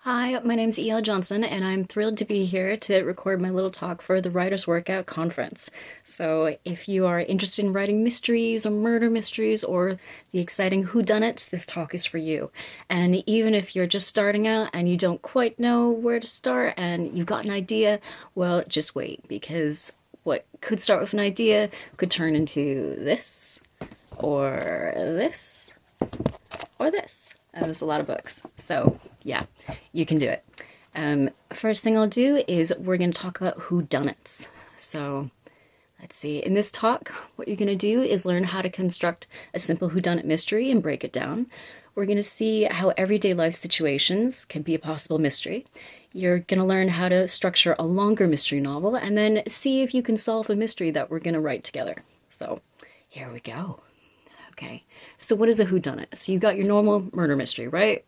Hi, my name's E.L. Johnson, and I'm thrilled to be here to record my little talk for the Writers Workout Conference. So, if you are interested in writing mysteries or murder mysteries or the exciting whodunits, this talk is for you. And even if you're just starting out and you don't quite know where to start and you've got an idea, well, just wait, because what could start with an idea could turn into this, or this, or this. And there's a lot of books. So, yeah, you can do it. First thing I'll do is we're going to talk about whodunits. So, let's see. In this talk, what you're going to do is learn how to construct a simple whodunit mystery and break it down. We're going to see how everyday life situations can be a possible mystery. You're going to learn how to structure a longer mystery novel and then see if you can solve a mystery that we're going to write together. So, here we go. Okay, so what is a whodunit? So you got your normal murder mystery, right?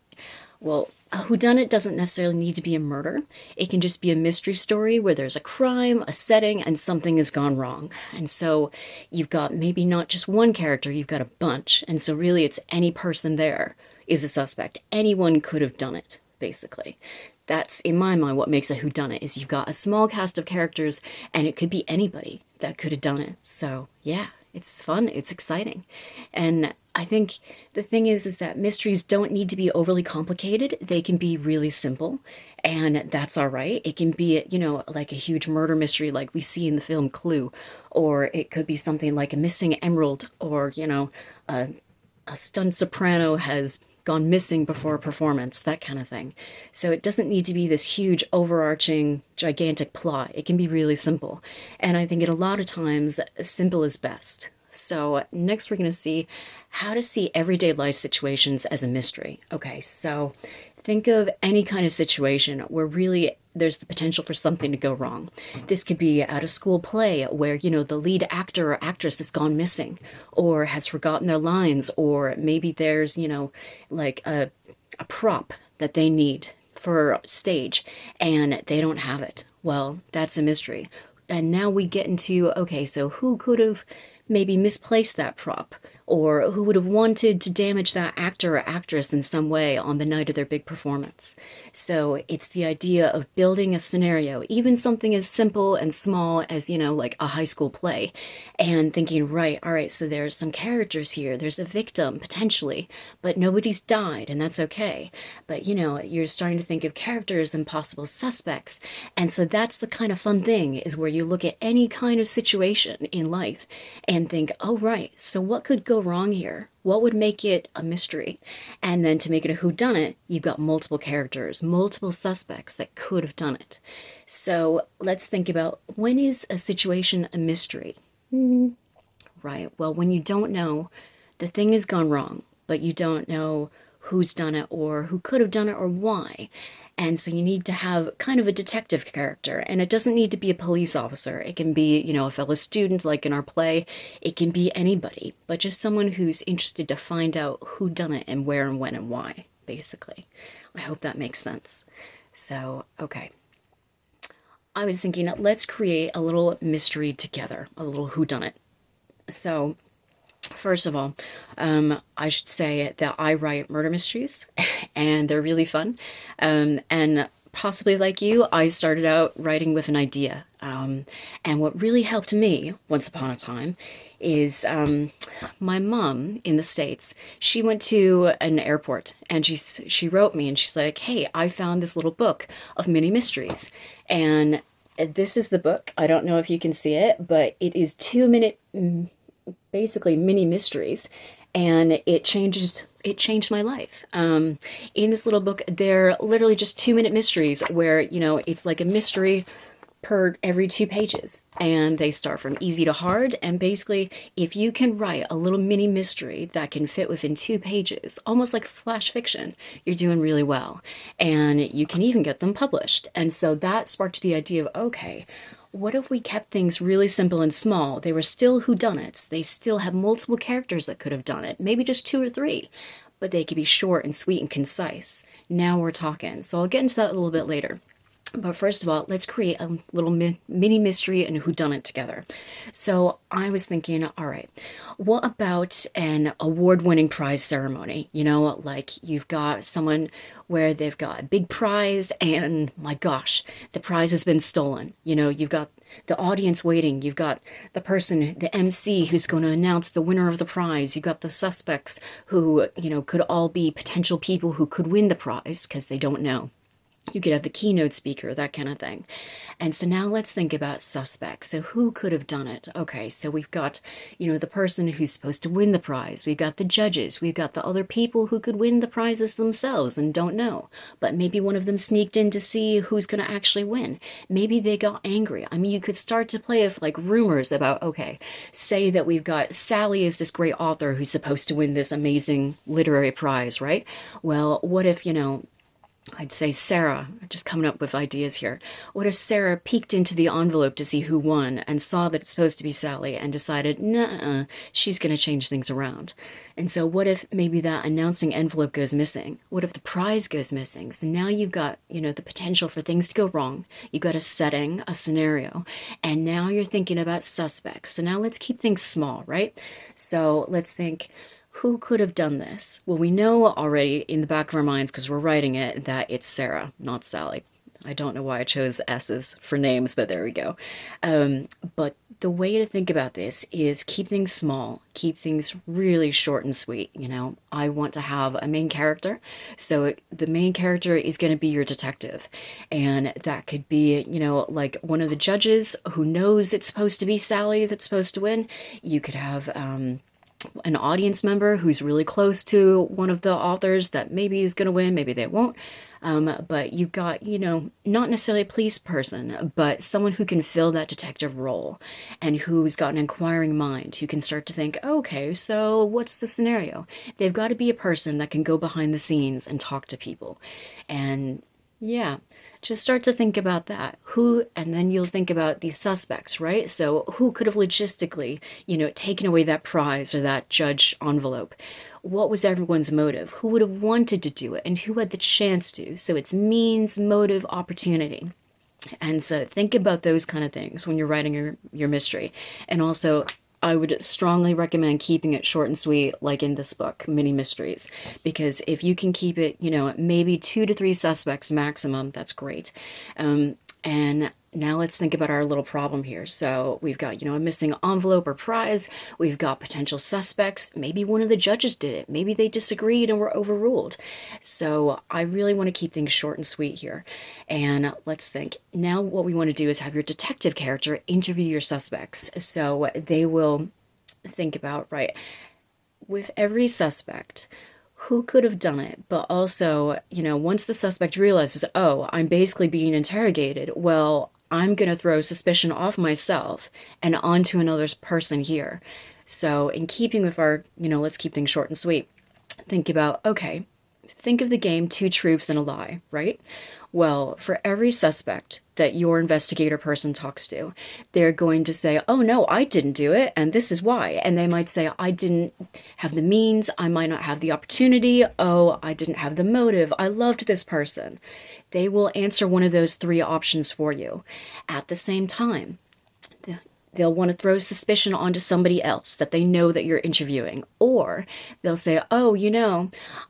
Well, a whodunit doesn't necessarily need to be a murder. It can just be a mystery story where there's a crime, a setting, and something has gone wrong. And so you've got maybe not just one character, you've got a bunch. And so really it's any person there is a suspect. Anyone could have done it, basically. That's, in my mind, what makes a whodunit, is you've got a small cast of characters, and it could be anybody that could have done it. So, yeah, it's fun, it's exciting. And I think the thing is that mysteries don't need to be overly complicated. They can be really simple, and that's all right. It can be, like a huge murder mystery like we see in the film Clue, or it could be something like a missing emerald, or, a stunned soprano has gone missing before a performance, that kind of thing. So it doesn't need to be this huge, overarching, gigantic plot. It can be really simple. And I think a lot of times, simple is best. So next we're going to see how to see everyday life situations as a mystery. Okay, so think of any kind of situation where really there's the potential for something to go wrong. This could be at a school play where, the lead actor or actress has gone missing or has forgotten their lines, or maybe there's, like a prop that they need for stage and they don't have it. Well, that's a mystery. And now we get into, okay, so who could have maybe misplaced that prop, or who would have wanted to damage that actor or actress in some way on the night of their big performance. So it's the idea of building a scenario, even something as simple and small as, like a high school play, and thinking, right, all right, so there's some characters here, there's a victim potentially, but nobody's died, and that's okay. But, you're starting to think of characters and possible suspects. And so that's the kind of fun thing, is where you look at any kind of situation in life and think, oh, right, so what could go wrong here? What would make it a mystery? And then to make it a whodunit, you've got multiple characters, multiple suspects that could have done it. So let's think about, when is a situation a mystery? Right, well, when you don't know, the thing has gone wrong, but you don't know who's done it or who could have done it or why. And so you need to have kind of a detective character, and it doesn't need to be a police officer. It can be, a fellow student like in our play. It can be anybody, but just someone who's interested to find out who done it and where and when and why, basically. I hope that makes sense. So, okay. I was thinking, let's create a little mystery together, a little whodunit. So, first of all, I should say that I write murder mysteries, and they're really fun. And possibly like you, I started out writing with an idea. And what really helped me, once upon a time, is my mom in the States. She went to an airport, and she wrote me, and she's like, hey, I found this little book of mini mysteries. And this is the book. I don't know if you can see it, but it is 2-minute basically mini mysteries, and it changed my life. In this little book, they're literally just 2-minute mysteries where, it's like a mystery per every 2 pages, and they start from easy to hard. And basically, if you can write a little mini mystery that can fit within 2 pages, almost like flash fiction, you're doing really well, and you can even get them published. And so that sparked the idea of, okay, what if we kept things really simple and small? They were still whodunits. They still have multiple characters that could have done it, maybe just 2 or 3, but they could be short and sweet and concise. Now we're talking. So I'll get into that a little bit later. But first of all, let's create a little mini mystery and whodunit together. So I was thinking, all right, what about an award-winning prize ceremony? You know, like you've got someone where they've got a big prize and my gosh, the prize has been stolen. You know, you've got the audience waiting. You've got the person, the MC who's going to announce the winner of the prize. You've got the suspects who, could all be potential people who could win the prize because they don't know. You could have the keynote speaker, that kind of thing. And so now let's think about suspects. So who could have done it? Okay, so we've got, the person who's supposed to win the prize. We've got the judges. We've got the other people who could win the prizes themselves and don't know. But maybe one of them sneaked in to see who's going to actually win. Maybe they got angry. I mean, you could start to play with like rumors about, okay, say that we've got Sally is this great author who's supposed to win this amazing literary prize, right? Well, what if, I'd say Sarah, just coming up with ideas here. What if Sarah peeked into the envelope to see who won and saw that it's supposed to be Sally and decided, nah, she's going to change things around? And so what if maybe that announcing envelope goes missing? What if the prize goes missing? So now you've got, the potential for things to go wrong. You've got a setting, a scenario, and now you're thinking about suspects. So now let's keep things small, right? So let's think, who could have done this? Well, we know already in the back of our minds, because we're writing it, that it's Sarah, not Sally. I don't know why I chose S's for names, but there we go. But the way to think about this is keep things small, keep things really short and sweet. I want to have a main character. So the main character is going to be your detective. And that could be, like one of the judges who knows it's supposed to be Sally that's supposed to win. You could have, an audience member who's really close to one of the authors that maybe is going to win, maybe they won't. But you've got, not necessarily a police person, but someone who can fill that detective role and who's got an inquiring mind, who can start to think, okay, so what's the scenario? They've got to be a person that can go behind the scenes and talk to people. And yeah, just start to think about that. And then you'll think about these suspects, right? So who could have logistically, taken away that prize or that judge envelope? What was everyone's motive? Who would have wanted to do it and who had the chance to? So it's means, motive, opportunity. And so think about those kind of things when you're writing your mystery. And also, I would strongly recommend keeping it short and sweet, like in this book, Mini Mysteries, because if you can keep it, maybe 2 to 3 suspects maximum, that's great. And now let's think about our little problem here. So we've got, a missing envelope or prize. We've got potential suspects. Maybe one of the judges did it. Maybe they disagreed and were overruled. So I really want to keep things short and sweet here. And let's think. Now what we want to do is have your detective character interview your suspects. So they will think about, right, with every suspect, who could have done it? But also, once the suspect realizes, oh, I'm basically being interrogated, well, I'm going to throw suspicion off myself and onto another person here. So in keeping with our, let's keep things short and sweet, think about, okay, think of the game Two Truths and a Lie, right? Well, for every suspect that your investigator person talks to, they're going to say, oh no, I didn't do it, and this is why. And they might say, I didn't have the means, I might not have the opportunity, oh, I didn't have the motive, I loved this person. They will answer one of those 3 options for you. At the same time, they'll want to throw suspicion onto somebody else that they know that you're interviewing. Or they'll say, oh,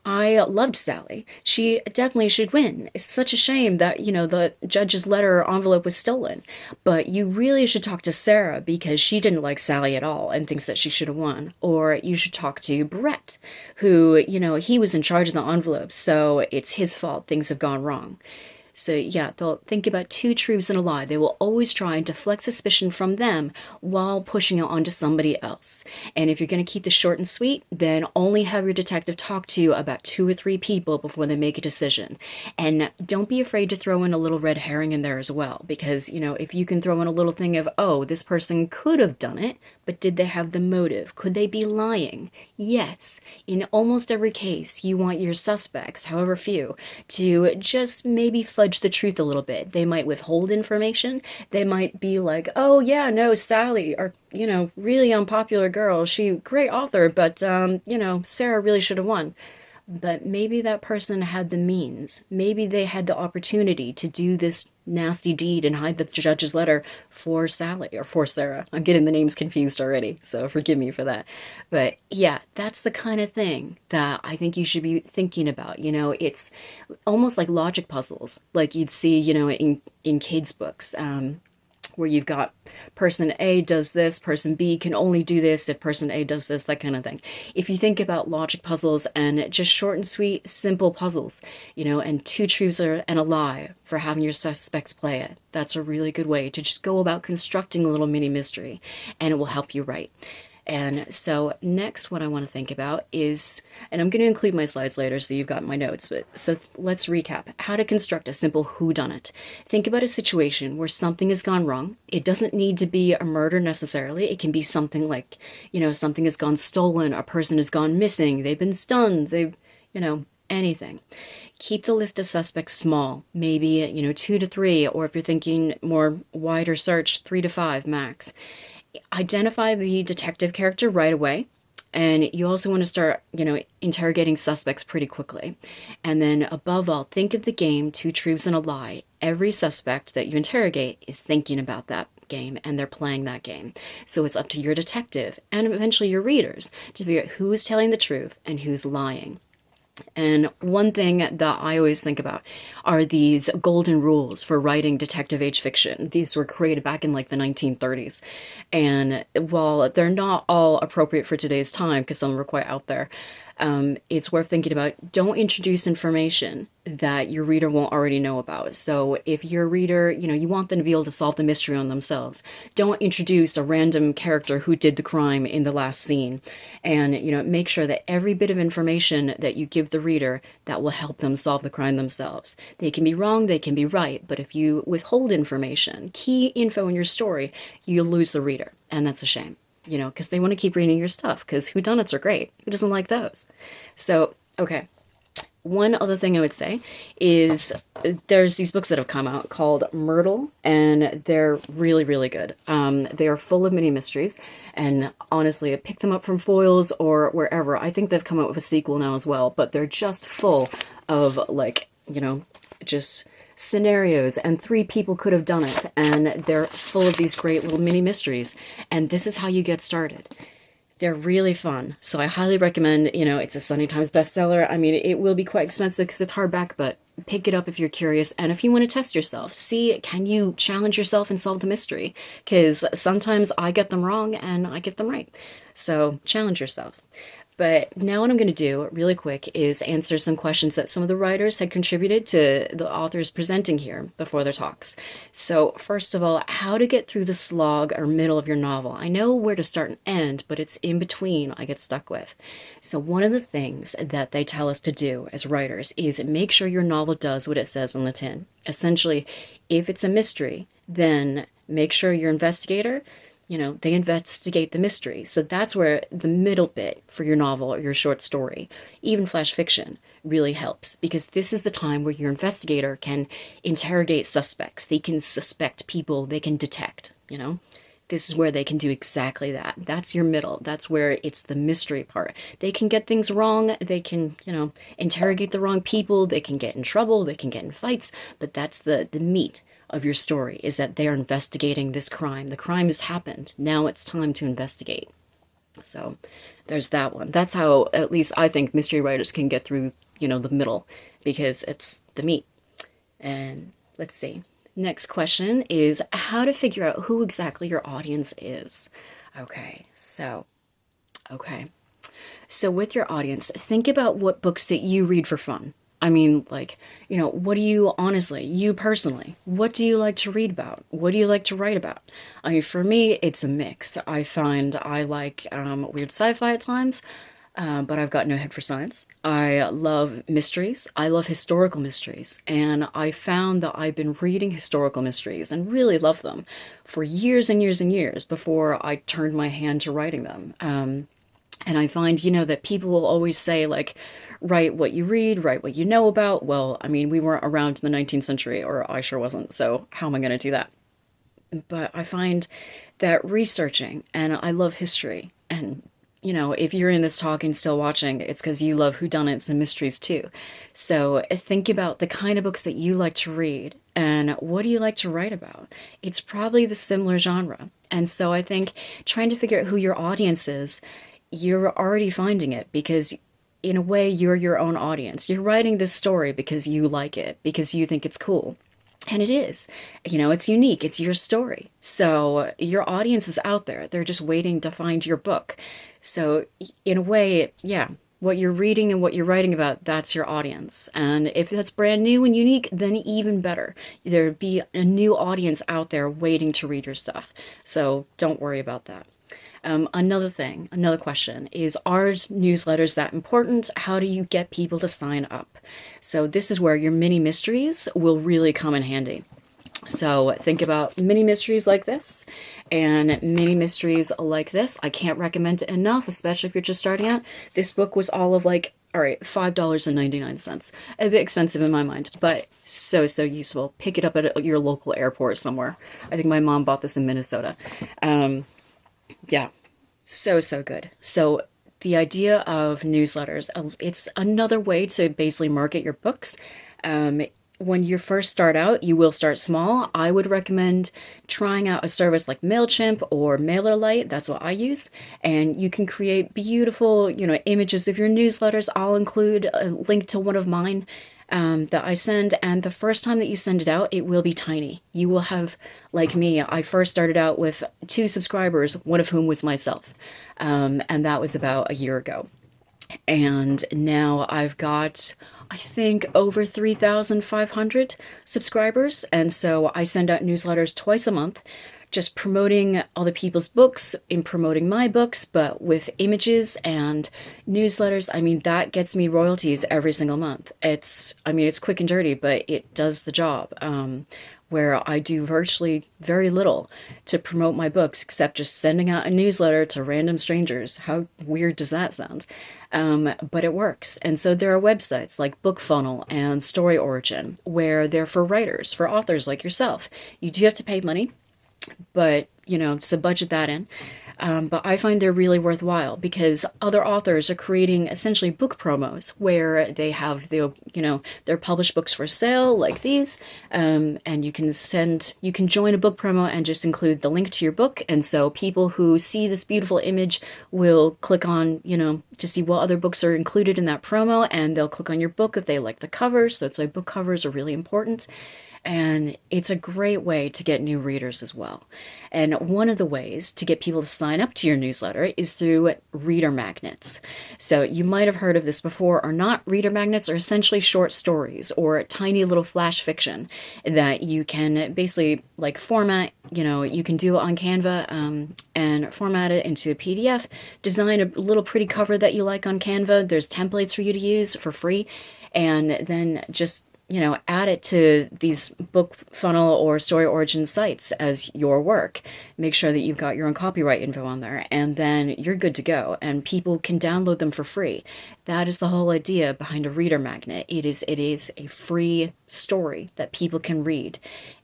I loved Sally. She definitely should win. It's such a shame that, the judge's letter or envelope was stolen. But you really should talk to Sarah because she didn't like Sally at all and thinks that she should have won. Or you should talk to Brett, who, he was in charge of the envelope, so it's his fault things have gone wrong. So yeah, they'll think about 2 truths and a lie. They will always try and deflect suspicion from them while pushing it onto somebody else. And if you're going to keep this short and sweet, then only have your detective talk to you about 2 or 3 people before they make a decision. And don't be afraid to throw in a little red herring in there as well, because, if you can throw in a little thing of, oh, this person could have done it, but did they have the motive? Could they be lying? Yes. In almost every case, you want your suspects, however few, to just maybe fudge the truth a little bit. They might withhold information. They might be like, oh yeah, no, Sally, or, really unpopular girl. She, great author, but, Sarah really should have won. but maybe that person had the means. Maybe they had the opportunity to do this nasty deed and hide the judge's letter for Sally or for Sarah. I'm getting the names confused already, so forgive me for that. But yeah, that's the kind of thing that I think you should be thinking about. It's almost like logic puzzles, like you'd see, in kids' books. Where you've got person A does this, person B can only do this if person A does this, that kind of thing. If you think about logic puzzles and just short and sweet, simple puzzles, and two truths and a lie for having your suspects play it, that's a really good way to just go about constructing a little mini mystery, and it will help you write. And so next what I want to think about is, and I'm going to include my slides later so you've got my notes, but so let's recap how to construct a simple whodunit. Think about a situation where something has gone wrong. It doesn't need to be a murder necessarily. It can be something like, something has gone stolen, a person has gone missing, they've been stunned, anything. Keep the list of suspects small, maybe, 2 to 3, or if you're thinking more wider search, 3 to 5 max. Identify the detective character right away, and you also want to start, interrogating suspects pretty quickly. And then above all, think of the game Two Truths and a Lie. Every suspect that you interrogate is thinking about that game, and they're playing that game. So it's up to your detective and eventually your readers to figure out who is telling the truth and who's lying. And one thing that I always think about are these golden rules for writing detective age fiction. These were created back in like the 1930s. And while they're not all appropriate for today's time, because some were quite out there, it's worth thinking about. Don't introduce information that your reader won't already know about. So if your reader, you want them to be able to solve the mystery on themselves, don't introduce a random character who did the crime in the last scene. And, make sure that every bit of information that you give the reader, that will help them solve the crime themselves. They can be wrong, they can be right, but if you withhold information, key info in your story, you'll lose the reader. And that's a shame. Because they want to keep reading your stuff, because whodunits are great. Who doesn't like those? So, okay. One other thing I would say is there's these books that have come out called Myrtle, and they're really, really good. They are full of mini mysteries, and honestly, I picked them up from Foils or wherever. I think they've come out with a sequel now as well, but they're just full of, just scenarios, and 3 people could have done it, and they're full of these great little mini mysteries, and this is how you get started. They're really fun, so I highly recommend. It's a Sunday Times bestseller. I mean, it will be quite expensive because it's hardback, but pick it up if you're curious, and if you want to test yourself, see, can you challenge yourself and solve the mystery, because sometimes I get them wrong and I get them right, so challenge yourself. But now what I'm going to do really quick is answer some questions that some of the writers had contributed to the authors presenting here before their talks. So first of all, how to get through the slog or middle of your novel. I know where to start and end, but it's in between I get stuck with. So one of the things that they tell us to do as writers is make sure your novel does what it says on the tin. Essentially, if it's a mystery, then make sure your investigator, they investigate the mystery. So that's where the middle bit for your novel or your short story, even flash fiction, really helps, because this is the time where your investigator can interrogate suspects. They can suspect people, they can detect, This is where they can do exactly that. That's your middle. That's where it's the mystery part. They can get things wrong. They can, interrogate the wrong people. They can get in trouble. They can get in fights. But that's the meat of your story, is that they are investigating this crime. The crime has happened. Now it's time to investigate. So there's that one. That's how, at least I think, mystery writers can get through, the middle, because it's the meat. And let's see. Next question is how to figure out who exactly your audience is. Okay. So with your audience, think about what books that you read for fun. I mean, what do you honestly, you personally, what do you like to read about? What do you like to write about? I mean, for me, it's a mix. I find I like weird sci-fi at times, but I've got no head for science. I love mysteries. I love historical mysteries. And I found that I've been reading historical mysteries and really love them for years and years and years before I turned my hand to writing them. And I find, that people will always say, write what you read, write what you know about. Well, I mean, we weren't around in the 19th century, or I sure wasn't, so how am I going to do that? But I find that researching, and I love history, and if you're in this talk and still watching, it's because you love whodunits and mysteries too. So think about the kind of books that you like to read and what do you like to write about? It's probably the similar genre. And so I think trying to figure out who your audience is, you're already finding it because in a way you're your own audience. You're writing this story because you like it, because you think it's cool. And it is. It's unique. It's your story. So your audience is out there. They're just waiting to find your book. So in a way, yeah, what you're reading and what you're writing about, that's your audience. And if that's brand new and unique, then even better. There'd be a new audience out there waiting to read your stuff. So don't worry about that. Another question is, are newsletters that important? How do you get people to sign up? So this is where your mini mysteries will really come in handy. So think about mini mysteries like this and mini mysteries like this. I can't recommend it enough, especially if you're just starting out. This book was all of like, all right, $5.99. A bit expensive in my mind, but so, so useful. Pick it up at your local airport somewhere. I think my mom bought this in Minnesota. Yeah, so, so good. So the idea of newsletters, it's another way to basically market your books. When you first start out, you will start small. I would recommend trying out a service like MailChimp or MailerLite. That's what I use. And you can create beautiful, images of your newsletters. I'll include a link to one of mine that I send, and the first time that you send it out, it will be tiny. You will have, like me, I first started out with 2 subscribers, one of whom was myself, and that was about a year ago. And now I've got, I think, over 3,500 subscribers, and so I send out newsletters twice a month, just promoting other people's books, in promoting my books, but with images and newsletters. I mean, that gets me royalties every single month. It's quick and dirty, but it does the job. Where I do virtually very little to promote my books, except just sending out a newsletter to random strangers. How weird does that sound? But it works. And so there are websites like BookFunnel and Story Origin, where they're for writers, for authors like yourself. You do have to pay money, but so budget that in. But I find they're really worthwhile because other authors are creating essentially book promos where they have their published books for sale like these, and you can join a book promo and just include the link to your book, and so people who see this beautiful image will click on to see what other books are included in that promo, and they'll click on your book if they like the cover. So it's like book covers are really important. And it's a great way to get new readers as well. And one of the ways to get people to sign up to your newsletter is through reader magnets. So you might have heard of this before or not. Reader magnets are essentially short stories or tiny little flash fiction that you can basically format. You can do it on Canva and format it into a PDF, design a little pretty cover that you like on Canva. There's templates for you to use for free, and then just add it to these BookFunnel or Story Origin sites as your work. Make sure that you've got your own copyright info on there, and then you're good to go, and people can download them for free. That is the whole idea behind a reader magnet. It is a free story that people can read.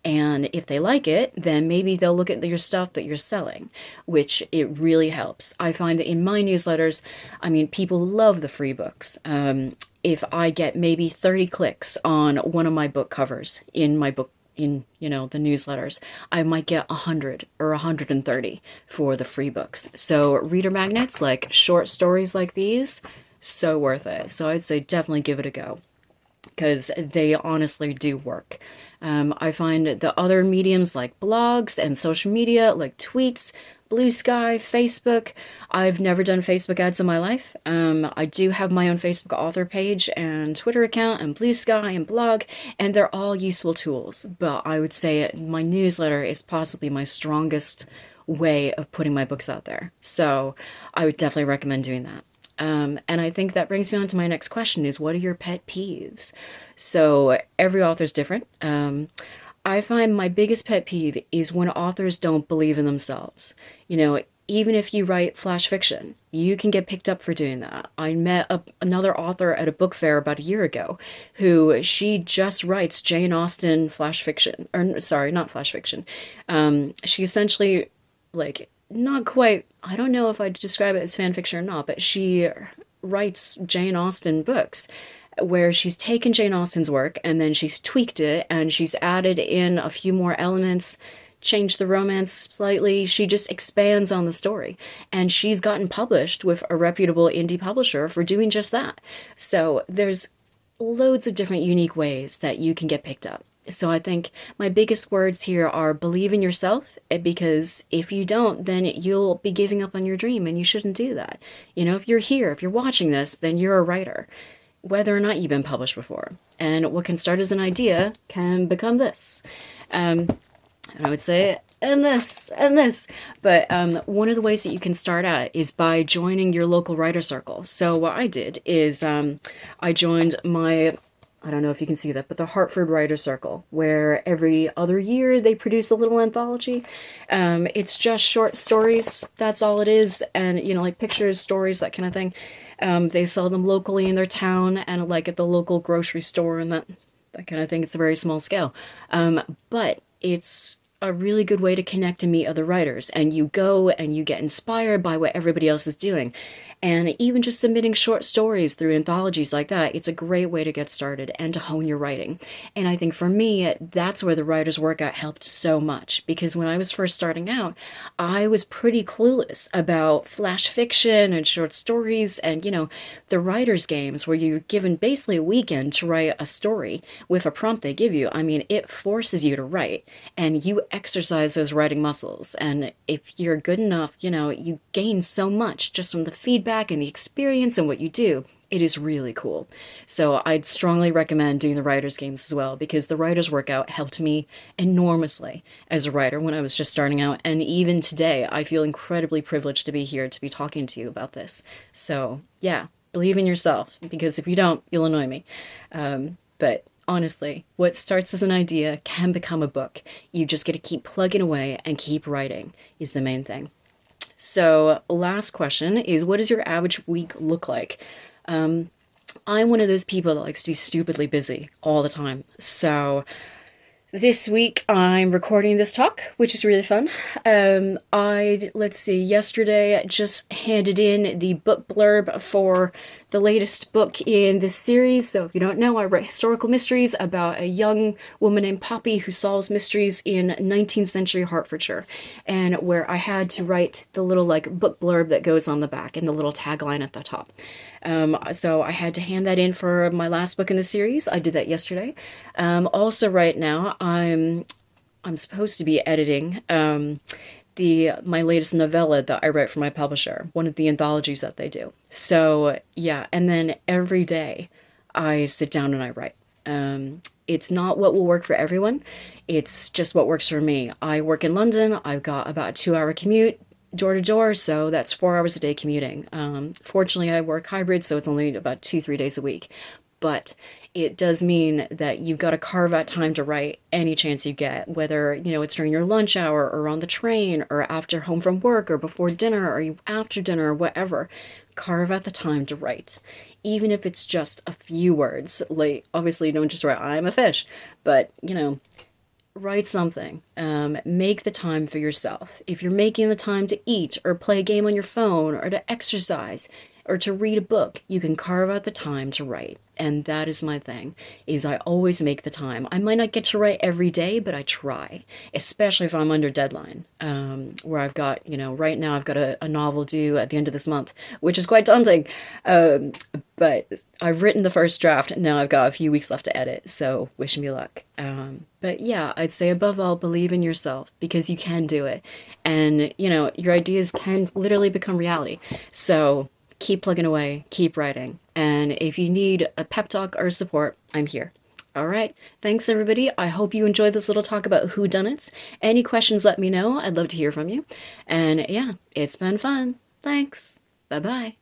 And if they like it, then maybe they'll look at your stuff that you're selling, which it really helps. I find that in my newsletters, people love the free books. If I get maybe 30 clicks on one of my book covers in my book, in the newsletters, I might get 100 or 130 for the free books. So reader magnets, like short stories like these, so worth it. So I'd say definitely give it a go because they honestly do work. I find the other mediums like blogs and social media like tweets, Blue Sky, Facebook. I've never done Facebook ads in my life. I do have my own Facebook author page and Twitter account and Blue Sky and blog, and they're all useful tools. But I would say my newsletter is possibly my strongest way of putting my books out there. So I would definitely recommend doing that. And I think that brings me on to my next question is, what are your pet peeves? So every author's different. I find my biggest pet peeve is when authors don't believe in themselves. Even if you write flash fiction, you can get picked up for doing that. I met another author at a book fair about a year ago who she just writes Jane Austen flash fiction. Or sorry, not flash fiction. She essentially not quite, I don't know if I'd describe it as fan fiction or not, but she writes Jane Austen books where she's taken Jane Austen's work and then she's tweaked it and she's added in a few more elements, changed the romance slightly. She just expands on the story. And she's gotten published with a reputable indie publisher for doing just that. So there's loads of different unique ways that you can get picked up. So I think my biggest words here are believe in yourself, because if you don't, then you'll be giving up on your dream, and you shouldn't do that. You know, if you're here, if you're watching this, then you're a writer, whether or not you've been published before. And what can start as an idea can become this. And I would say, and this, and this. But one of the ways that you can start out is by joining your local writer circle. So what I did is I joined I don't know if you can see that, but the Hartford Writer Circle, where every other year they produce a little anthology. It's just short stories. That's all it is. And, you know, like pictures, stories, that kind of thing. They sell them locally in their town and like at the local grocery store and that kind of thing. It's a very small scale. But it's a really good way to connect and meet other writers. And you go and you get inspired by what everybody else is doing. And even just submitting short stories through anthologies like that, it's a great way to get started and to hone your writing. And I think for me, that's where the writer's workout helped so much. Because when I was first starting out, I was pretty clueless about flash fiction and short stories and, you know, the writer's games where you're given basically a weekend to write a story with a prompt they give you. I mean, it forces you to write and you exercise those writing muscles. And if you're good enough, you know, you gain so much just from the feedback and the experience and what you do. It is really cool. So I'd strongly recommend doing the writer's games as well, because the writer's workout helped me enormously as a writer when I was just starting out. And even today, I feel incredibly privileged to be here to be talking to you about this. So yeah, believe in yourself, because if you don't, you'll annoy me. But honestly, what starts as an idea can become a book. You just get to keep plugging away and keep writing is the main thing. So last question is, what does your average week look like? I'm one of those people that likes to be stupidly busy all the time. So this week I'm recording this talk, which is really fun. Let's see, yesterday I just handed in the book blurb for the latest book in this series. So if you don't know, I write historical mysteries about a young woman named Poppy who solves mysteries in 19th century Hertfordshire, and where I had to write the little like book blurb that goes on the back and the little tagline at the top. So I had to hand that in for my last book in the series. I did that yesterday. Also right now I'm supposed to be editing my latest novella that I write for my publisher, one of the anthologies that they do. So yeah, and then every day I sit down and I write. It's not what will work for everyone. It's just what works for me. I work in London. I've got about a 2-hour commute door to door, so that's 4 hours a day commuting. Fortunately, I work hybrid, so it's only about 2-3 days a week. But it does mean that you've got to carve out time to write any chance you get, whether, you know, it's during your lunch hour or on the train or after home from work or before dinner or after dinner or whatever. Carve out the time to write, even if it's just a few words. Like, obviously, don't just write, I'm a fish, but, you know, write something. Make the time for yourself. If you're making the time to eat or play a game on your phone or to exercise or to read a book, you can carve out the time to write. And that is my thing, is I always make the time. I might not get to write every day, but I try, especially if I'm under deadline, where I've got, you know, right now I've got a novel due at the end of this month, which is quite daunting. But I've written the first draft, and now I've got a few weeks left to edit, so wish me luck. But yeah, I'd say above all, believe in yourself, because you can do it. And, you know, your ideas can literally become reality. So keep plugging away, keep writing. And if you need a pep talk or support, I'm here. All right. Thanks, everybody. I hope you enjoyed this little talk about whodunits. Any questions, let me know. I'd love to hear from you. And yeah, it's been fun. Thanks. Bye-bye.